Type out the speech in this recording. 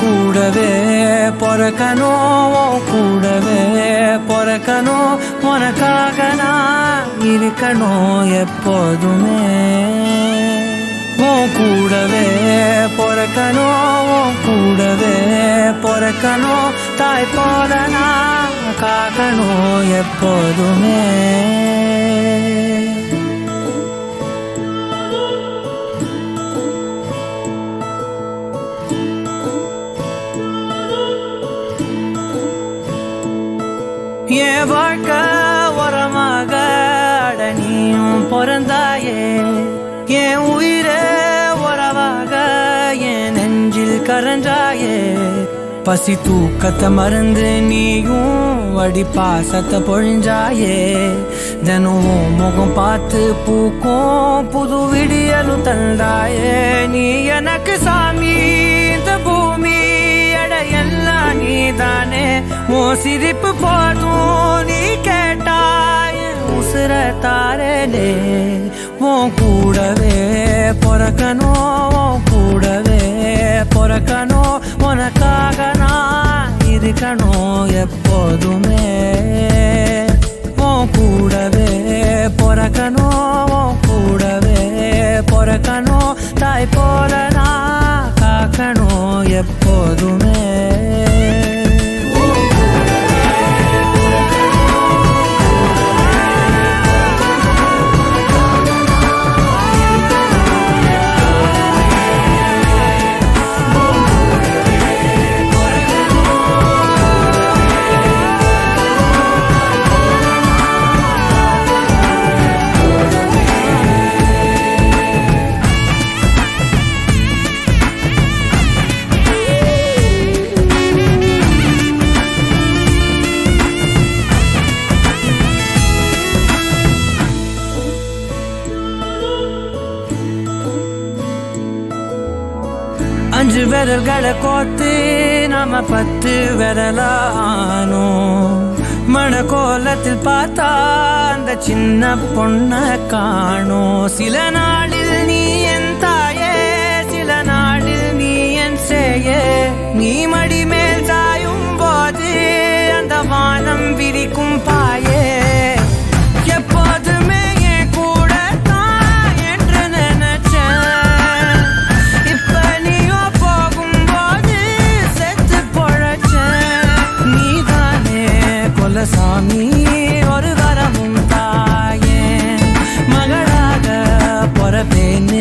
கூடவே பொறக்கணும் கூடவே பொறக்கணும் உனக்காக நான் இருக்கணும் எப்போதுமே கூடவே பொறக்கணும் கூடவே பொறக்கணும் தாய் போல நான் காக்கணும் எப்போதுமே என் வாழ்க்கை உரமாக அடனியும் பிறந்தாயே என் உயிரே உறவாக என் நெஞ்சில் கரஞ்சாயே பசி தூக்கத்தை மறந்து நீயும் அடி பாசத்தை பொழிஞ்சாயே தினமும் முகம் பார்த்து பூக்கும் புது விடியலும் தந்தாயே நீ எனக்கு சாமி இந்த பூமி எல்லாம் நீதானே உன் சிரிப்பு போதும் நீ கேட்டாய் உசுர தாரலே உன் கூடவே பொறக்கணும் கூடவே பொறக்கணும் உனக்காக நான் இருக்கணும் எப்போதுமே உன் கூடவே பொறக்கணும் கூடவே பொறக்கணும் தாய் போல நான் காக்கணும் எப்போதுமே அஞ்சு விரல்களை கோத்து நாம 10 விரலானோ மணக்கோலத்தில் பார்த்தா அந்த சின்ன பொண்ண காணோம் சில நாளில் நீ என் தாயே சில நாளில் நீ என் சேயே நீ மடி மேல் சாயும் போது அந்த வானம் விரிக்கும் பாயே எப்போதுமே என் கூட தான் என்று நினைச்சேன் இப்ப நீயோ போகும்போது செத்து பொழைச்சேன் நீதானே கொலசாமி ஒரு வரமும் தாயே மகளாக பொறப்பேன்னு